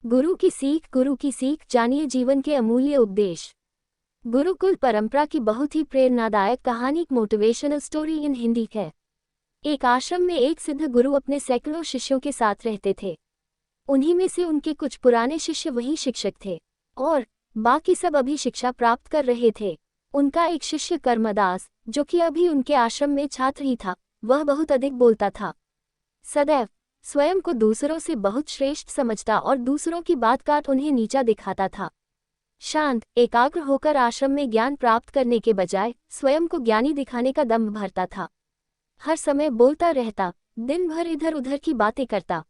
गुरु की सीख जानिए जीवन के अमूल्य उपदेश। गुरुकुल परंपरा की बहुत ही प्रेरणादायक कहानी एक मोटिवेशनल स्टोरी इन हिंदी है। एक आश्रम में एक सिद्ध गुरु अपने सैकड़ों शिष्यों के साथ रहते थे। उन्हीं में से उनके कुछ पुराने शिष्य वही शिक्षक थे और बाकी सब अभी शिक्षा प्राप्त कर रहे थे। उनका एक शिष्य कर्मदास, जो कि अभी उनके आश्रम में छात्र ही था, वह बहुत अधिक बोलता था। सदैव स्वयं को दूसरों से बहुत श्रेष्ठ समझता और दूसरों की बात काट उन्हें नीचा दिखाता था। शांत एकाग्र होकर आश्रम में ज्ञान प्राप्त करने के बजाय स्वयं को ज्ञानी दिखाने का दम्भ भरता था। हर समय बोलता रहता, दिन भर इधर उधर की बातें करता।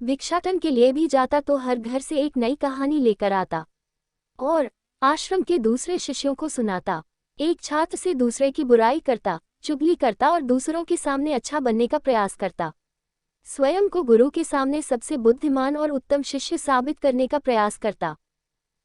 भिक्षाटन के लिए भी जाता तो हर घर से एक नई कहानी लेकर आता और आश्रम के दूसरे शिष्यों को सुनाता। एक छात्र से दूसरे की बुराई करता, चुगली करता और दूसरों के सामने अच्छा बनने का प्रयास करता। स्वयं को गुरु के सामने सबसे बुद्धिमान और उत्तम शिष्य साबित करने का प्रयास करता।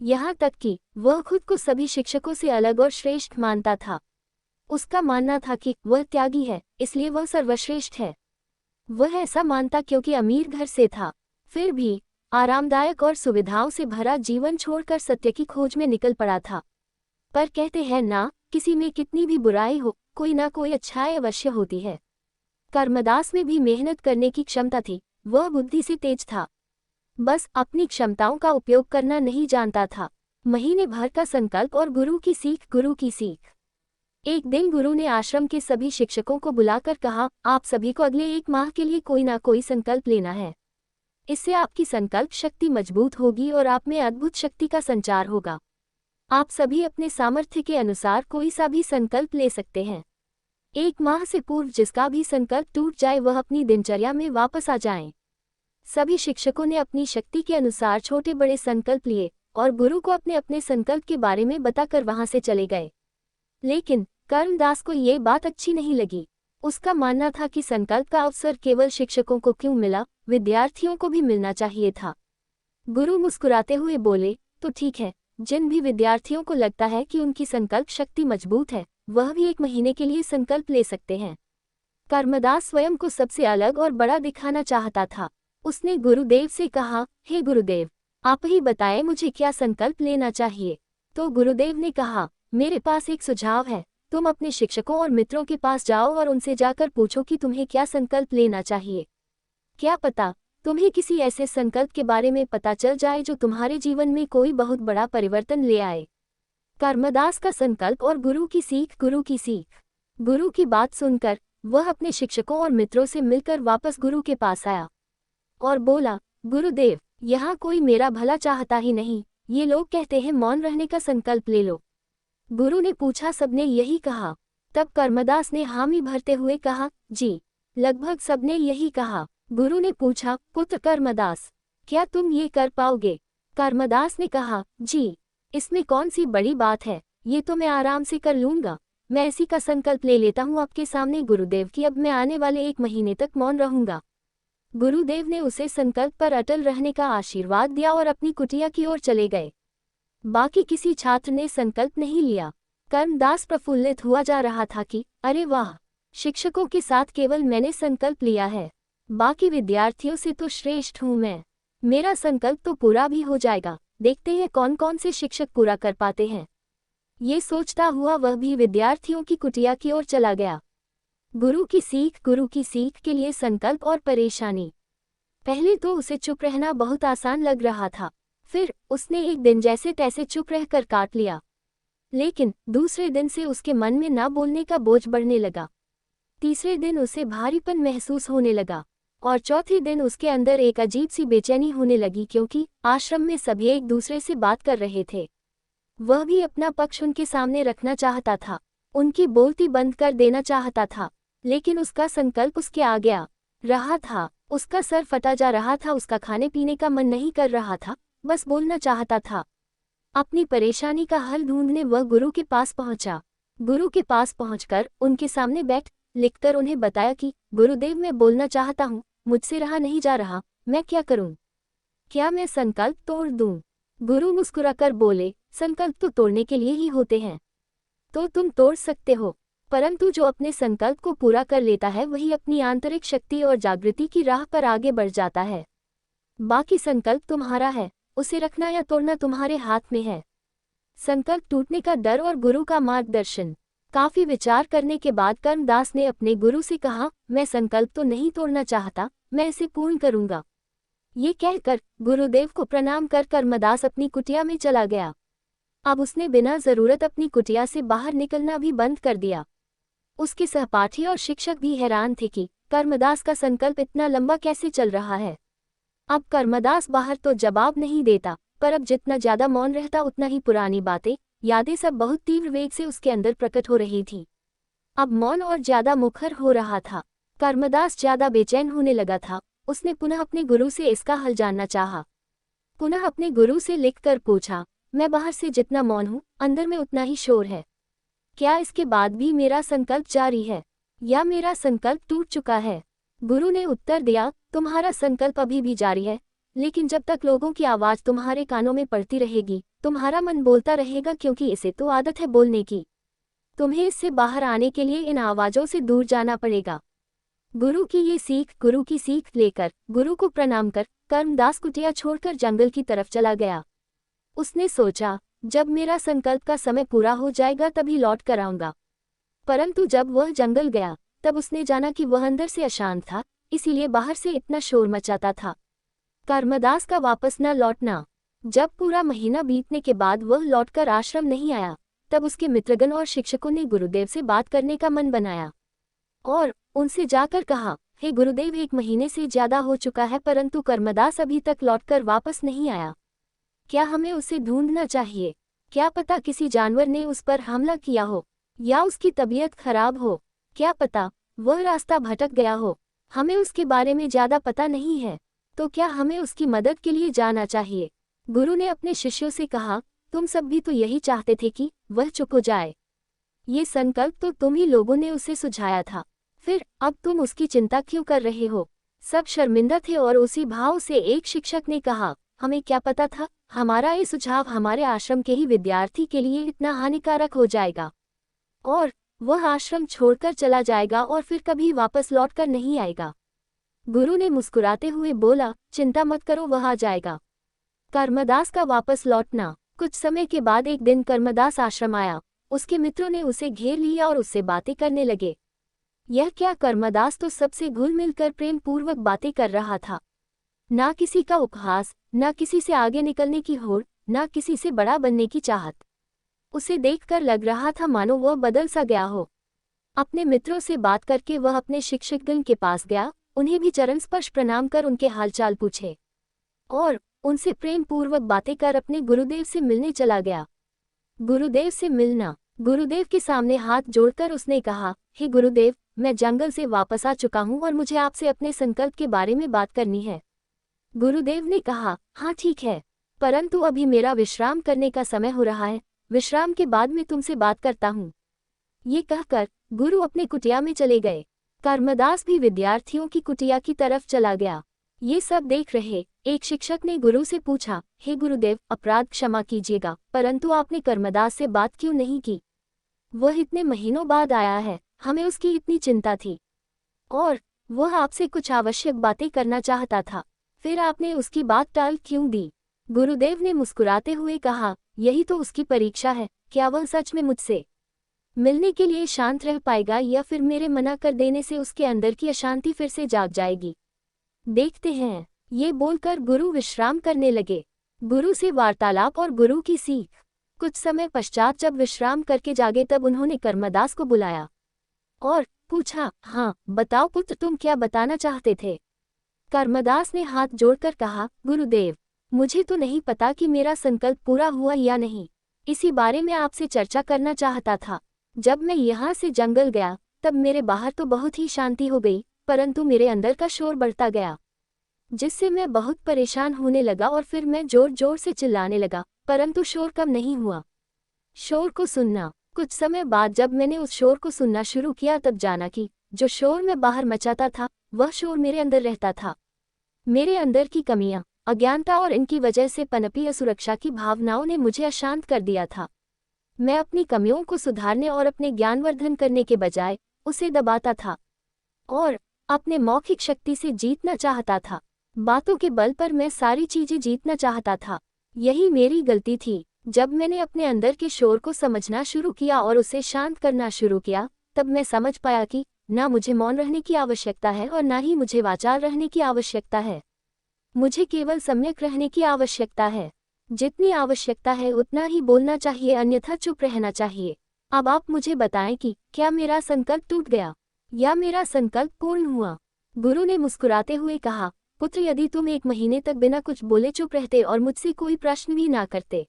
यहाँ तक कि वह खुद को सभी शिक्षकों से अलग और श्रेष्ठ मानता था। उसका मानना था कि वह त्यागी है, इसलिए वह सर्वश्रेष्ठ है। वह ऐसा मानता क्योंकि अमीर घर से था, फिर भी आरामदायक और सुविधाओं से भरा जीवन छोड़कर सत्य की खोज में निकल पड़ा था। पर कहते हैं ना, किसी में कितनी भी बुराई हो, कोई ना कोई अच्छाई अवश्य होती है। कर्मदास में भी मेहनत करने की क्षमता थी, वह बुद्धि से तेज था, बस अपनी क्षमताओं का उपयोग करना नहीं जानता था। महीने भर का संकल्प और गुरु की सीख। एक दिन गुरु ने आश्रम के सभी शिक्षकों को बुलाकर कहा, आप सभी को अगले 1 माह के लिए कोई ना कोई संकल्प लेना है। इससे आपकी संकल्प शक्ति मजबूत होगी और आप में अद्भुत शक्ति का संचार होगा। आप सभी अपने सामर्थ्य के अनुसार कोई सा भी संकल्प ले सकते हैं। 1 माह से पूर्व जिसका भी संकल्प टूट जाए वह अपनी दिनचर्या में वापस आ जाएं। सभी शिक्षकों ने अपनी शक्ति के अनुसार छोटे बड़े संकल्प लिए और गुरु को अपने अपने संकल्प के बारे में बताकर वहां से चले गए। लेकिन कर्मदास को ये बात अच्छी नहीं लगी। उसका मानना था कि संकल्प का अवसर केवल शिक्षकों को क्यों मिला, विद्यार्थियों को भी मिलना चाहिए था। गुरु मुस्कुराते हुए बोले, तो ठीक है, जिन भी विद्यार्थियों को लगता है कि उनकी संकल्प शक्ति मजबूत है, वह भी 1 महीने के लिए संकल्प ले सकते हैं। कर्मदास स्वयं को सबसे अलग और बड़ा दिखाना चाहता था। उसने गुरुदेव से कहा, हे गुरुदेव, आप ही बताएं मुझे क्या संकल्प लेना चाहिए। तो गुरुदेव ने कहा, मेरे पास एक सुझाव है, तुम अपने शिक्षकों और मित्रों के पास जाओ और उनसे जाकर पूछो कि तुम्हें क्या संकल्प लेना चाहिए। क्या पता तुम्हें किसी ऐसे संकल्प के बारे में पता चल जाए जो तुम्हारे जीवन में कोई बहुत बड़ा परिवर्तन ले आए। कर्मदास का संकल्प और गुरु की सीख। गुरु की बात सुनकर वह अपने शिक्षकों और मित्रों से मिलकर वापस गुरु के पास आया और बोला, गुरुदेव, यहाँ कोई मेरा भला चाहता ही नहीं, ये लोग कहते हैं मौन रहने का संकल्प ले लो। गुरु ने पूछा, सबने यही कहा? तब कर्मदास ने हामी भरते हुए कहा, जी, लगभग सबने यही कहा। गुरु ने पूछा, पुत्र कर्मदास, क्या तुम ये कर पाओगे? कर्मदास ने कहा, जी, इसमें कौन सी बड़ी बात है, ये तो मैं आराम से कर लूंगा। मैं इसी का संकल्प ले लेता हूँ आपके सामने गुरुदेव कि अब मैं आने वाले 1 महीने तक मौन रहूंगा। गुरुदेव ने उसे संकल्प पर अटल रहने का आशीर्वाद दिया और अपनी कुटिया की ओर चले गए। बाकी किसी छात्र ने संकल्प नहीं लिया। कर्मदास प्रफुल्लित हुआ जा रहा था कि अरे वाह, शिक्षकों के साथ केवल मैंने संकल्प लिया है, बाकी विद्यार्थियों से तो श्रेष्ठ हूँ मैं। मेरा संकल्प तो पूरा भी हो जाएगा, देखते हैं कौन कौन से शिक्षक पूरा कर पाते हैं। ये सोचता हुआ वह भी विद्यार्थियों की कुटिया की ओर चला गया। गुरु की सीख के लिए संकल्प और परेशानी। पहले तो उसे चुप रहना बहुत आसान लग रहा था, फिर उसने एक दिन जैसे तैसे चुप रहकर काट लिया। लेकिन दूसरे दिन से उसके मन में ना बोलने का बोझ बढ़ने लगा। तीसरे दिन उसे भारीपन महसूस होने लगा और चौथे दिन उसके अंदर एक अजीब सी बेचैनी होने लगी, क्योंकि आश्रम में सभी एक दूसरे से बात कर रहे थे। वह भी अपना पक्ष उनके सामने रखना चाहता था, उनकी बोलती बंद कर देना चाहता था, लेकिन उसका संकल्प उसके आ गया रहा था। उसका सर फटा जा रहा था, उसका खाने पीने का मन नहीं कर रहा था, बस बोलना चाहता था। अपनी परेशानी का हल ढूंढने वह गुरु के पास पहुंचा। गुरु के पास पहुंचकर उनके सामने बैठ लिखकर उन्हें बताया कि गुरुदेव, मैं बोलना चाहता हूँ, मुझसे रहा नहीं जा रहा, मैं क्या करूँ? क्या मैं संकल्प तोड़ दूँ? गुरु मुस्कुराकर बोले, संकल्प तो तोड़ने के लिए ही होते हैं, तो तुम तोड़ सकते हो, परंतु जो अपने संकल्प को पूरा कर लेता है वही अपनी आंतरिक शक्ति और जागृति की राह पर आगे बढ़ जाता है। बाकी संकल्प तुम्हारा है, उसे रखना या तोड़ना तुम्हारे हाथ में है। संकल्प टूटने का डर और गुरु का मार्गदर्शन। काफी विचार करने के बाद कर्मदास ने अपने गुरु से कहा, मैं संकल्प तो नहीं तोड़ना चाहता, मैं इसे पूर्ण करूंगा। ये कहकर गुरुदेव को प्रणाम कर कर्मदास अपनी कुटिया में चला गया। अब उसने बिना जरूरत अपनी कुटिया से बाहर निकलना भी बंद कर दिया। उसके सहपाठी और शिक्षक भी हैरान थे कि कर्मदास का संकल्प इतना लंबा कैसे चल रहा है। अब कर्मदास बाहर तो जवाब नहीं देता, पर अब जितना ज्यादा मौन रहता उतना ही पुरानी बातें, यादें सब बहुत तीव्र वेग से उसके अंदर प्रकट हो रही थी। अब मौन और ज्यादा मुखर हो रहा था। कर्मदास ज्यादा बेचैन होने लगा था। उसने पुनः अपने गुरु से इसका हल जानना चाहा। पुनः अपने गुरु से लिखकर पूछा, मैं बाहर से जितना मौन हूँ, अंदर में उतना ही शोर है। क्या इसके बाद भी मेरा संकल्प जारी है, या मेरा संकल्प टूट चुका है? गुरु ने उत्तर दिया, तुम्हारा संकल्प अभी भी जारी है, लेकिन जब तक लोगों की आवाज तुम्हारे कानों में पड़ती रहेगी, तुम्हारा मन बोलता रहेगा, क्योंकि इसे तो आदत है बोलने की। तुम्हें इससे बाहर आने के लिए इन आवाजों से दूर जाना पड़ेगा। गुरु की सीख लेकर, गुरु को प्रणाम कर, कर्मदास कुटिया छोड़कर जंगल की तरफ चला गया। उसने सोचा, जब मेरा संकल्प का समय पूरा हो जाएगा तभी लौट कर आऊंगा। परंतु जब वह जंगल गया, तब उसने जाना कि वह अंदर से अशांत था, इसीलिए बाहर से इतना शोर मचाता था। कर्मदास का वापस न लौटना। जब पूरा महीना बीतने के बाद वह लौटकर आश्रम नहीं आया, तब उसके मित्रगण और शिक्षकों ने गुरुदेव से बात करने का मन बनाया और उनसे जाकर कहा, हे गुरुदेव, 1 महीने से ज्यादा हो चुका है, परंतु कर्मदास अभी तक लौटकर वापस नहीं आया। क्या हमें उसे ढूंढना चाहिए? क्या पता किसी जानवर ने उस पर हमला किया हो, या उसकी तबीयत खराब हो। क्या पता वह रास्ता भटक गया हो। हमें उसके बारे में ज्यादा पता नहीं है, तो क्या हमें उसकी मदद के लिए जाना चाहिए? गुरु ने अपने शिष्यों से कहा, तुम सब भी तो यही चाहते थे कि वह चुप हो जाए। ये संकल्प तो तुम ही लोगों ने उसे सुझाया था, फिर अब तुम उसकी चिंता क्यों कर रहे हो? सब शर्मिंदा थे और उसी भाव से एक शिक्षक ने कहा, हमें क्या पता था हमारा ये सुझाव हमारे आश्रम के ही विद्यार्थी के लिए इतना हानिकारक हो जाएगा, और वह आश्रम छोड़कर चला जाएगा और फिर कभी वापस लौटकर नहीं आएगा। गुरु ने मुस्कुराते हुए बोला, चिंता मत करो, वह आ जाएगा। कर्मदास का वापस लौटना। कुछ समय के बाद एक दिन कर्मदास आश्रम आया। उसके मित्रों ने उसे घेर लिया और उससे बातें करने लगे। यह क्या, कर्मदास तो सबसे घुल मिलकर प्रेम पूर्वक बातें कर रहा था। ना किसी का उपहास, ना किसी से आगे निकलने की होड़, ना किसी से बड़ा बनने की चाहत। उसे देखकर लग रहा था मानो वह बदल सा गया हो। अपने मित्रों से बात करके वह अपने शिक्षकगण के पास गया, उन्हें भी चरण स्पर्श प्रणाम कर उनके हालचाल पूछे और उनसे प्रेम पूर्वक बातें कर अपने गुरुदेव से मिलने चला गया। गुरुदेव से मिलना। गुरुदेव के सामने हाथ जोड़कर उसने कहा, हे गुरुदेव, मैं जंगल से वापस आ चुका हूँ और मुझे आपसे अपने संकल्प के बारे में बात करनी है। गुरुदेव ने कहा, हाँ ठीक है, परंतु अभी मेरा विश्राम करने का समय हो रहा है, विश्राम के बाद मैं तुमसे बात करता हूँ। ये कहकर गुरु अपने कुटिया में चले गए। कर्मदास भी विद्यार्थियों की कुटिया की तरफ चला गया। ये सब देख रहे एक शिक्षक ने गुरु से पूछा, हे गुरुदेव, अपराध क्षमा कीजिएगा, परंतु आपने कर्मदास से बात क्यों नहीं की? वह इतने महीनों बाद आया है, हमें उसकी इतनी चिंता थी, और वह आपसे कुछ आवश्यक बातें करना चाहता था, फिर आपने उसकी बात टाल क्यों दी? गुरुदेव ने मुस्कुराते हुए कहा, यही तो उसकी परीक्षा है, क्या वह सच में मुझसे मिलने के लिए शांत रह पाएगा, या फिर मेरे मना कर देने से उसके अंदर की अशांति फिर से जाग जाएगी। देखते हैं। ये बोलकर गुरु विश्राम करने लगे। गुरु से वार्तालाप और गुरु की सीख। कुछ समय पश्चात जब विश्राम करके जागे तब उन्होंने कर्मदास को बुलाया और पूछा, हाँ बताओ पुत्र, तुम क्या बताना चाहते थे? कर्मदास ने हाथ जोड़कर कहा, गुरुदेव, मुझे तो नहीं पता कि मेरा संकल्प पूरा हुआ या नहीं, इसी बारे में आपसे चर्चा करना चाहता था। जब मैं यहाँ से जंगल गया तब मेरे बाहर तो बहुत ही शांति हो गई, परंतु मेरे अंदर का शोर बढ़ता गया, जिससे मैं बहुत परेशान होने लगा और फिर मैं जोर जोर से चिल्लाने लगा, परंतु शोर कम नहीं हुआ। शोर को सुनना। कुछ समय बाद जब मैंने उस शोर को सुनना शुरू किया तब जाना कि जो शोर मैं बाहर मचाता था वह शोर मेरे अंदर रहता था। मेरे अंदर की कमियां, अज्ञानता और इनकी वजह से पनपी असुरक्षा की भावनाओं ने मुझे अशांत कर दिया था। मैं अपनी कमियों को सुधारने और अपने ज्ञानवर्धन करने के बजाय उसे दबाता था और अपने मौखिक शक्ति से जीतना चाहता था। बातों के बल पर मैं सारी चीजें जीतना चाहता था। यही मेरी गलती थी। जब मैंने अपने अंदर के शोर को समझना शुरू किया और उसे शांत करना शुरू किया, तब मैं समझ पाया कि ना मुझे मौन रहने की आवश्यकता है और ना ही मुझे वाचाल रहने की आवश्यकता है। मुझे केवल सम्यक रहने की आवश्यकता है। जितनी आवश्यकता है उतना ही बोलना चाहिए, अन्यथा चुप रहना चाहिए। अब आप मुझे बताएं कि क्या मेरा संकल्प टूट गया या मेरा संकल्प पूर्ण हुआ? गुरु ने मुस्कुराते हुए कहा, पुत्र, यदि तुम 1 महीने तक बिना कुछ बोले चुप रहते और मुझसे कोई प्रश्न भी ना करते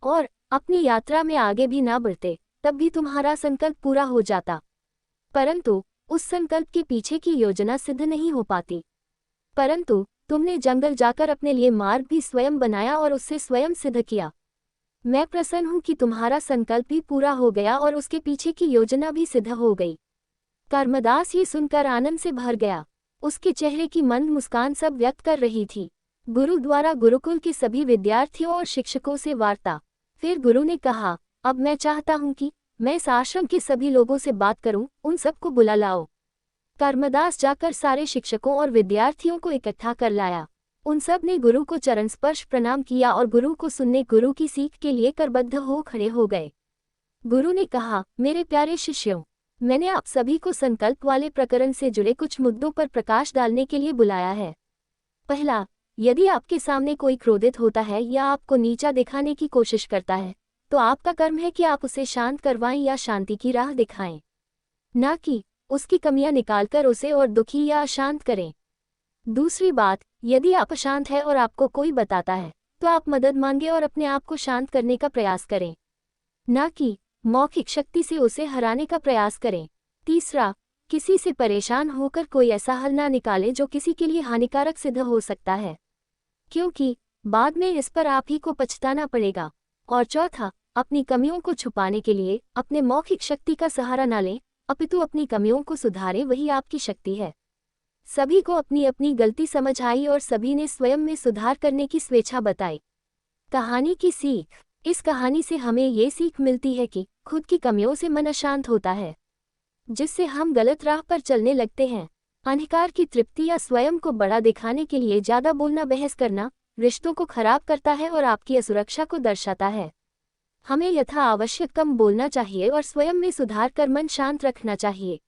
और अपनी यात्रा में आगे भी ना बढ़ते, तब भी तुम्हारा संकल्प पूरा हो जाता। परंतु उस संकल्प के पीछे की योजना सिद्ध नहीं हो पाती। परंतु तुमने जंगल जाकर अपने लिए मार्ग भी स्वयं बनाया और उससे स्वयं सिद्ध किया। मैं प्रसन्न हूं कि तुम्हारा संकल्प भी पूरा हो गया और उसके पीछे की योजना भी सिद्ध हो गई। कर्मदास ये सुनकर आनंद से भर गया। उसके चेहरे की मंद मुस्कान सब व्यक्त कर रही थी। गुरु द्वारा गुरुकुल के सभी विद्यार्थियों और शिक्षकों से वार्ता। फिर गुरु ने कहा, अब मैं चाहता हूं कि मैं इस आश्रम के सभी लोगों से बात करूं, उन सबको बुला लाओ। कर्मदास जाकर सारे शिक्षकों और विद्यार्थियों को इकट्ठा कर लाया। उन सब ने गुरु को चरण स्पर्श प्रणाम किया और गुरु को सुनने, गुरु की सीख के लिए करबद्ध हो खड़े हो गए। गुरु ने कहा, मेरे प्यारे शिष्यों, मैंने आप सभी को संकल्प वाले प्रकरण से जुड़े कुछ मुद्दों पर प्रकाश डालने के लिए बुलाया है। पहला, यदि आपके सामने कोई क्रोधित होता है या आपको नीचा दिखाने की कोशिश करता है, तो आपका कर्म है कि आप उसे शांत करवाएं या शांति की राह दिखाएं, ना कि उसकी कमियां निकालकर उसे और दुखी या अशांत करें। दूसरी बात, यदि आप अशांत है और आपको कोई बताता है, तो आप मदद मांगे और अपने आप को शांत करने का प्रयास करें, ना कि मौखिक शक्ति से उसे हराने का प्रयास करें। तीसरा, किसी से परेशान होकर कोई ऐसा हल ना निकालें जो किसी के लिए हानिकारक सिद्ध हो सकता है, क्योंकि बाद में इस पर आप ही को पछताना पड़ेगा। और चौथा, अपनी कमियों को छुपाने के लिए अपने मौखिक शक्ति का सहारा ना लें, अपितु अपनी कमियों को सुधारें, वही आपकी शक्ति है। सभी को अपनी अपनी गलती समझ आई और सभी ने स्वयं में सुधार करने की स्वेच्छा बताई। कहानी की सीख। इस कहानी से हमें ये सीख मिलती है कि खुद की कमियों से मन अशांत होता है, जिससे हम गलत राह पर चलने लगते हैं। अहंकार की तृप्ति या स्वयं को बड़ा दिखाने के लिए ज्यादा बोलना, बहस करना रिश्तों को खराब करता है और आपकी असुरक्षा को दर्शाता है। हमें यथा आवश्यक कम बोलना चाहिए और स्वयं में सुधार कर मन शांत रखना चाहिए।